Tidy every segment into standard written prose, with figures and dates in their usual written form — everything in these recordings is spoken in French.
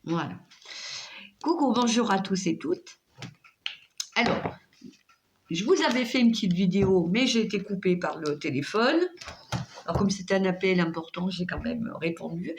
Voilà. Coucou, bonjour à tous et toutes. Alors, je vous avais fait une petite vidéo, mais j'ai été coupée par le téléphone. Alors, comme c'est un appel important, j'ai quand même répondu.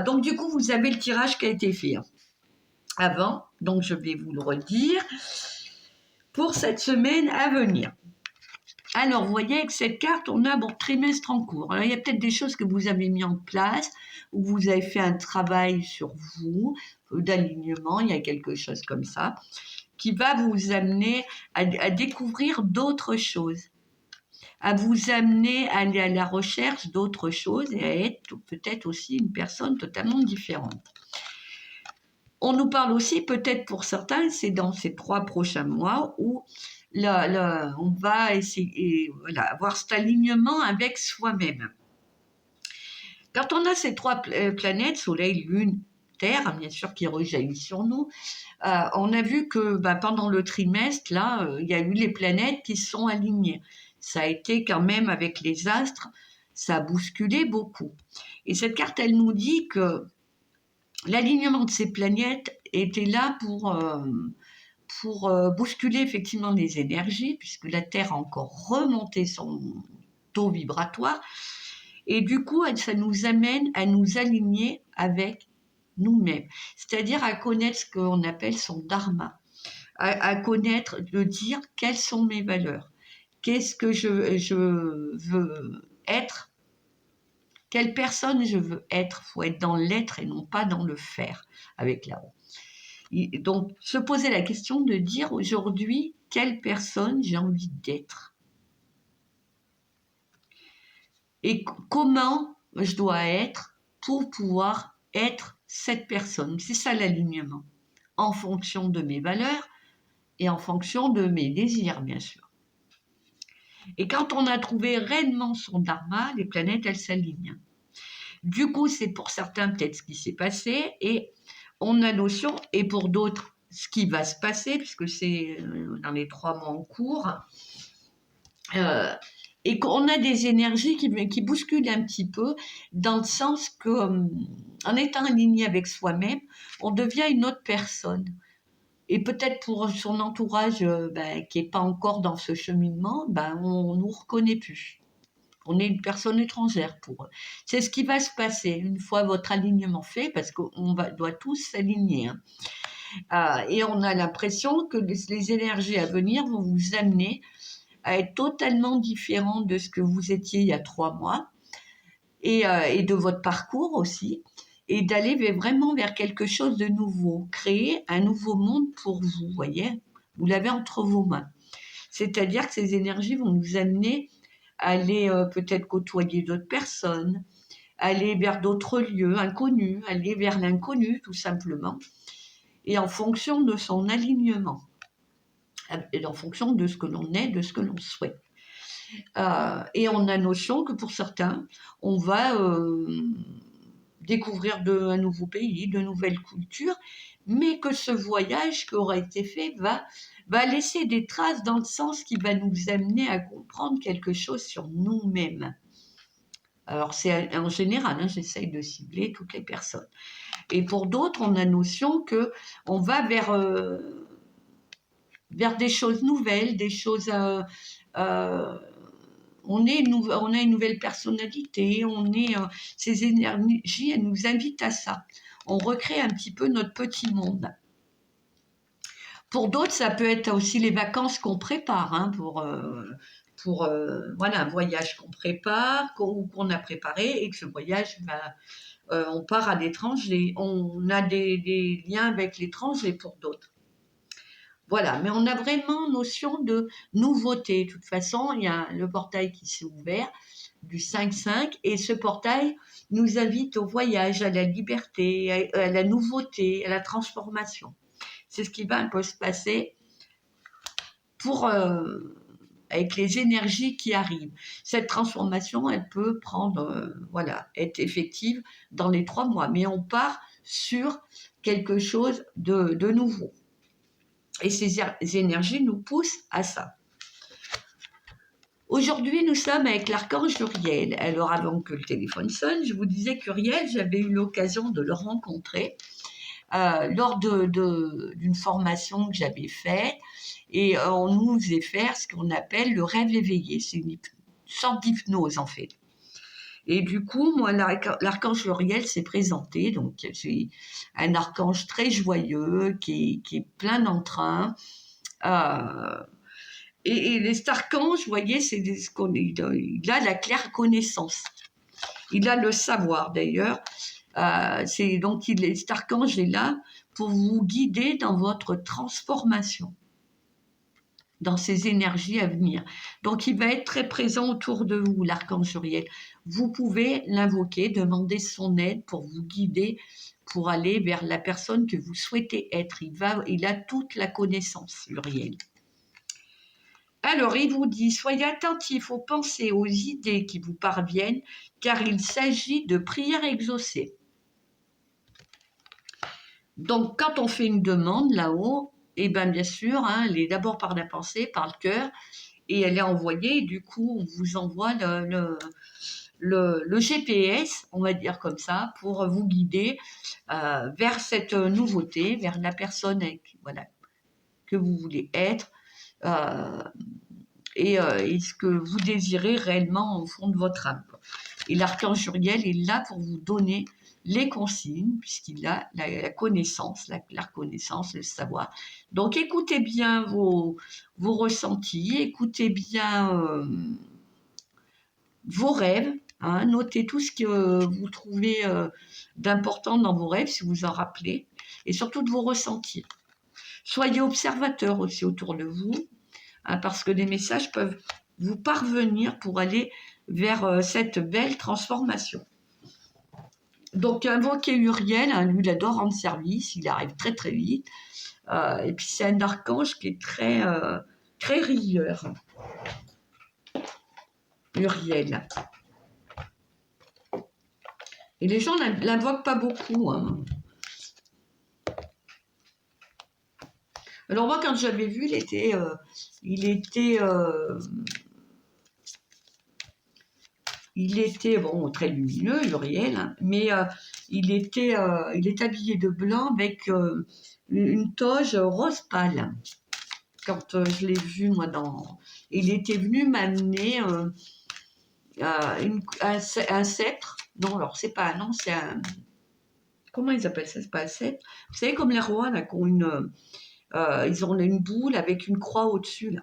Donc, du coup, vous avez le tirage qui a été fait avant. Donc, je vais vous le redire pour cette semaine à venir. Alors, vous voyez, avec cette carte, on a trimestre en cours. Alors, il y a peut-être des choses que vous avez mis en place, ou vous avez fait un travail sur vous, d'alignement, il y a quelque chose comme ça, qui va vous amener à découvrir d'autres choses, à vous amener à aller à la recherche d'autres choses et à être peut-être aussi une personne totalement différente. On nous parle aussi, peut-être pour certains, c'est dans ces 3 prochains mois où on va essayer, avoir cet alignement avec soi-même. Quand on a ces 3 planètes, Soleil, Lune, Terre, bien sûr, qui rejaillissent sur nous, on a vu que pendant le trimestre, là, il y a eu les planètes qui se sont alignées. Ça a été quand même avec les astres, ça a bousculé beaucoup. Et cette carte, elle nous dit que l'alignement de ces planètes était là pour bousculer effectivement les énergies, puisque la Terre a encore remonté son taux vibratoire. Et du coup, ça nous amène à nous aligner avec nous-mêmes, c'est-à-dire à connaître ce qu'on appelle son dharma, à connaître, de dire quelles sont mes valeurs, qu'est-ce que je veux être, quelle personne je veux être. Il faut être dans l'être et non pas dans le faire avec là-haut. Donc, se poser la question de dire aujourd'hui quelle personne j'ai envie d'être et comment je dois être pour pouvoir être cette personne. C'est ça l'alignement, en fonction de mes valeurs et en fonction de mes désirs, bien sûr. Et quand on a trouvé réellement son dharma, les planètes, elles s'alignent. Du coup, c'est pour certains peut-être ce qui s'est passé, et on a notion, et pour d'autres, ce qui va se passer, puisque c'est dans les 3 mois en cours, et qu'on a des énergies qui bousculent un petit peu, dans le sens que, en étant aligné avec soi-même, on devient une autre personne. Et peut-être pour son entourage qui n'est pas encore dans ce cheminement, on ne nous reconnaît plus. On est une personne étrangère pour eux. C'est ce qui va se passer une fois votre alignement fait, parce qu'on doit tous s'aligner. Et on a l'impression que les énergies à venir vont vous amener à être totalement différent de ce que vous étiez il y a 3 mois, et de votre parcours aussi, et d'aller vraiment vers quelque chose de nouveau, créer un nouveau monde pour vous, voyez, vous l'avez entre vos mains. C'est-à-dire que ces énergies vont nous amener à aller peut-être côtoyer d'autres personnes, aller vers d'autres lieux inconnus, aller vers l'inconnu tout simplement, et en fonction de son alignement, et en fonction de ce que l'on est, de ce que l'on souhaite. Et on a notion que pour certains, on va découvrir un nouveau pays, de nouvelles cultures, mais que ce voyage qui aura été fait va laisser des traces dans le sens qui va nous amener à comprendre quelque chose sur nous-mêmes. Alors c'est en général, j'essaye de cibler toutes les personnes. Et pour d'autres, on a notion qu'on va vers des choses nouvelles, des choses... on a une nouvelle personnalité, ces énergies, elles nous invitent à ça. On recrée un petit peu notre petit monde. Pour d'autres, ça peut être aussi les vacances qu'on prépare, pour un voyage qu'on prépare, qu'on a préparé, et que ce voyage, on part à l'étranger. On a des liens avec l'étranger pour d'autres. Voilà, mais on a vraiment notion de nouveauté. De toute façon, il y a le portail qui s'est ouvert du 5-5, et ce portail nous invite au voyage, à la liberté, à la nouveauté, à la transformation. C'est ce qui va un peu se passer avec les énergies qui arrivent. Cette transformation, elle peut être effective dans les 3 mois, mais on part sur quelque chose de nouveau. Et ces énergies nous poussent à ça. Aujourd'hui, nous sommes avec l'archange Uriel. Alors, avant que le téléphone sonne, je vous disais qu'Uriel, j'avais eu l'occasion de le rencontrer lors d'une formation que j'avais faite. Et on nous faisait faire ce qu'on appelle le rêve éveillé. C'est une sorte d'hypnose, en fait. Et du coup, moi, l'archange Uriel s'est présenté. Donc, c'est un archange très joyeux, qui est plein d'entrain. Et les archanges, vous voyez, il a la claire connaissance. Il a le savoir, d'ailleurs. Donc, cet archange est là pour vous guider dans votre transformation, dans ces énergies à venir. Donc, il va être très présent autour de vous, l'archange Uriel. Vous pouvez l'invoquer, demander son aide pour vous guider, pour aller vers la personne que vous souhaitez être. Il a toute la connaissance, Uriel. Alors, il vous dit, soyez attentifs aux pensées, aux idées qui vous parviennent, car il s'agit de prières exaucées. Donc, quand on fait une demande là-haut, eh bien sûr, elle est d'abord par la pensée, par le cœur, et elle est envoyée, et du coup, on vous envoie le GPS, on va dire comme ça, pour vous guider vers cette nouveauté, vers la personne que vous voulez être, et ce que vous désirez réellement au fond de votre âme. Et l'archange Uriel est là pour vous donner les consignes, puisqu'il a la connaissance, la reconnaissance, le savoir. Donc écoutez bien vos ressentis, écoutez bien vos rêves, notez tout ce que vous trouvez d'important dans vos rêves, si vous en rappelez, et surtout de vos ressentis. Soyez observateurs aussi autour de vous, parce que des messages peuvent vous parvenir pour aller vers cette belle transformation. Donc, invoquer Uriel, lui, il adore rendre service, il arrive très très vite. Et puis, c'est un archange qui est très, très rieur. Uriel. Et les gens ne l'invoquent pas beaucoup. Alors, moi, quand j'avais vu, il était bon, très lumineux, Uriel, mais il est habillé de blanc avec une toge rose pâle. Quand je l'ai vu, moi, il était venu m'amener un sceptre. Non, alors, c'est pas, non, c'est un... Comment ils appellent ça? C'est pas un sceptre. Vous savez, comme les rois, là, qui ont ils ont une boule avec une croix au-dessus, là.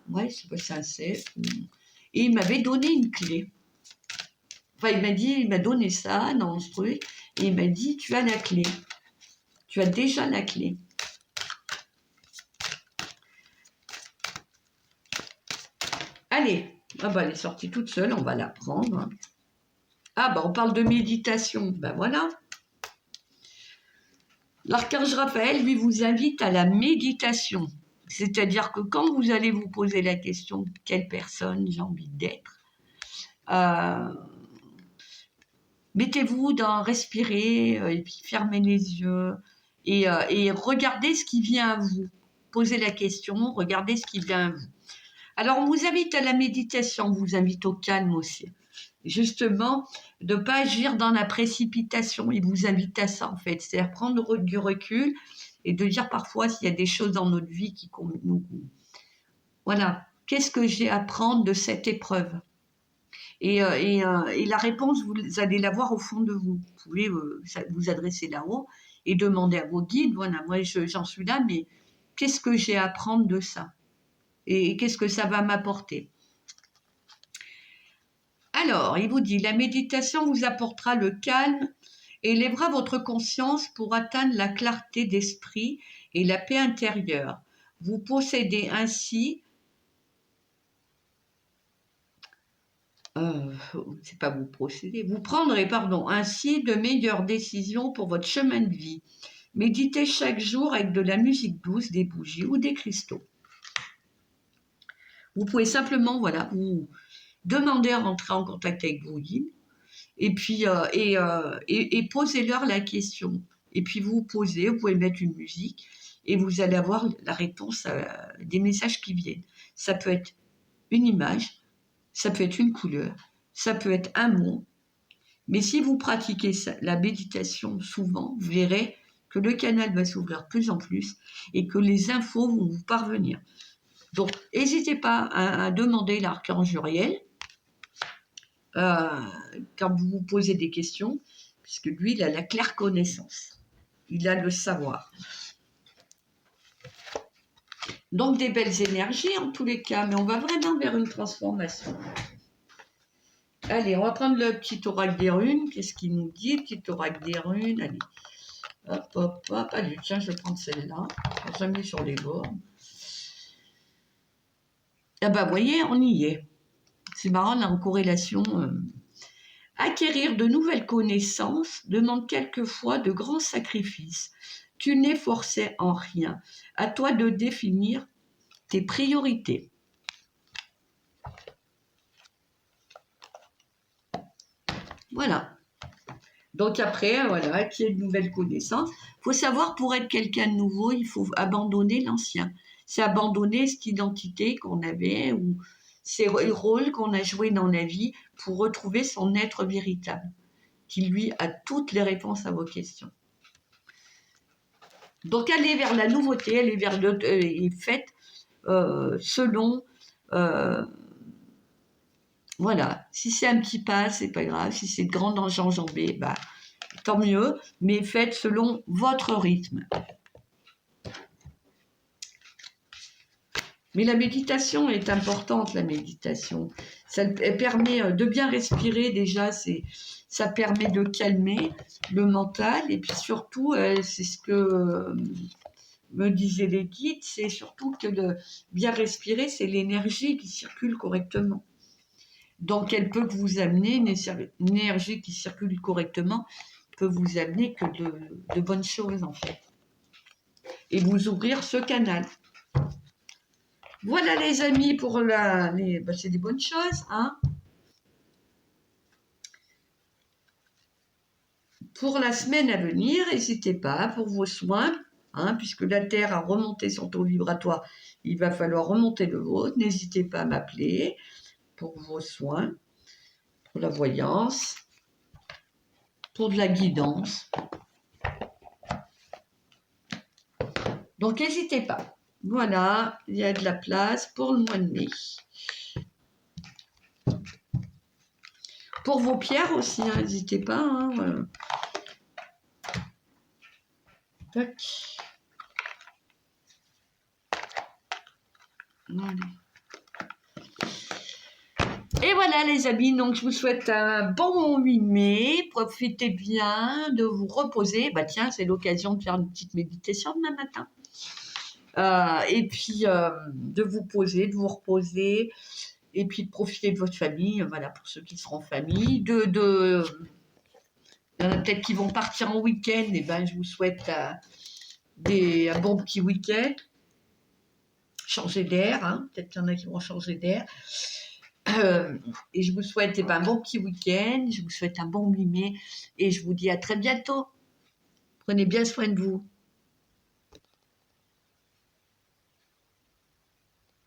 Ouais, je sais pas si c'est un sceptre. Et il m'avait donné une clé. Enfin, il m'a donné ça dans ce truc, et il m'a dit, tu as la clé. Tu as déjà la clé. Allez, elle est sortie toute seule, on va la prendre. On parle de méditation, voilà. L'archange Raphaël, lui, vous invite à la méditation. C'est-à-dire que quand vous allez vous poser la question « Quelle personne j'ai envie d'être ?» mettez-vous dans respirer, et puis fermez les yeux et regardez ce qui vient à vous. Posez la question, regardez ce qui vient à vous. Alors, on vous invite à la méditation, on vous invite au calme aussi. Justement, de ne pas agir dans la précipitation. Il vous invite à ça, en fait. C'est-à-dire prendre du recul et de dire parfois s'il y a des choses dans notre vie qui nous... Voilà, qu'est-ce que j'ai à prendre de cette épreuve ? Et la réponse, vous allez la voir au fond de vous. Vous pouvez vous adresser là-haut et demander à vos guides, voilà, moi j'en suis là, mais qu'est-ce que j'ai à apprendre de ça ? Et qu'est-ce que ça va m'apporter ? Alors, il vous dit, la méditation vous apportera le calme et élèvera votre conscience pour atteindre la clarté d'esprit et la paix intérieure. Vous possédez ainsi... c'est pas vous procéder, vous prendrez, ainsi de meilleures décisions pour votre chemin de vie. Méditez chaque jour avec de la musique douce, des bougies ou des cristaux. Vous pouvez simplement, vous demander à rentrer en contact avec vos guides et puis posez-leur la question. Et puis vous pouvez mettre une musique et vous allez avoir la réponse à des messages qui viennent. Ça peut être une image, ça peut être une couleur, ça peut être un mot. Mais si vous pratiquez la méditation souvent, vous verrez que le canal va s'ouvrir de plus en plus et que les infos vont vous parvenir. Donc, n'hésitez pas à demander l'archange Uriel quand vous vous posez des questions, puisque lui, il a la claire connaissance. Il a le savoir. Donc, des belles énergies en tous les cas, mais on va vraiment vers une transformation. Allez, on va prendre le petit oracle des runes. Qu'est-ce qu'il nous dit, le petit oracle des runes? Allez, hop, hop, hop. Allez, tiens, je vais prendre celle-là. Je la mets sur les bords. Ah bah, vous voyez, on y est. C'est marrant, là, en corrélation. Acquérir de nouvelles connaissances demande quelquefois de grands sacrifices. Tu n'es forcé en rien. À toi de définir tes priorités. Voilà. Donc après, voilà, qu'il y ait de nouvelles connaissances. Il faut savoir, pour être quelqu'un de nouveau, il faut abandonner l'ancien. C'est abandonner cette identité qu'on avait ou ces rôles qu'on a joués dans la vie pour retrouver son être véritable, qui lui a toutes les réponses à vos questions. Donc allez vers la nouveauté, allez vers et faites selon... voilà, si c'est un petit pas, c'est pas grave. Si c'est de grandes enjambées, bah, tant mieux. Mais faites selon votre rythme. Mais la méditation est importante, la méditation. Elle permet de bien respirer déjà, ça permet de calmer le mental. Et puis surtout, c'est ce que me disaient les guides, c'est surtout que de bien respirer, c'est l'énergie qui circule correctement. Donc, elle peut vous amener, une énergie qui circule correctement, peut vous amener que de bonnes choses, en fait. Et vous ouvrir ce canal. Voilà, les amis, pour c'est des bonnes choses, hein. Pour la semaine à venir, n'hésitez pas, pour vos soins, hein, puisque la Terre a remonté son taux vibratoire, il va falloir remonter le vôtre. N'hésitez pas à m'appeler pour vos soins, pour la voyance, pour de la guidance. Donc, n'hésitez pas. Voilà, il y a de la place pour le mois de mai. Pour vos pierres aussi, hein, n'hésitez pas. Hein, voilà. Tac. Voilà. Et voilà les amis, donc je vous souhaite un bon 8 mai, profitez bien de vous reposer. Bah tiens, c'est l'occasion de faire une petite méditation demain matin. Et puis de vous poser, de vous reposer, et puis de profiter de votre famille, voilà, pour ceux qui seront en famille. Il y en a peut-être qui vont partir en week-end, et ben je vous souhaite un bon petit week-end. Changer d'air, hein, peut-être qu'il y en a qui vont changer d'air. Et je vous souhaite un bon petit week-end, je vous souhaite un bon 8 mai et je vous dis à très bientôt. Prenez bien soin de vous.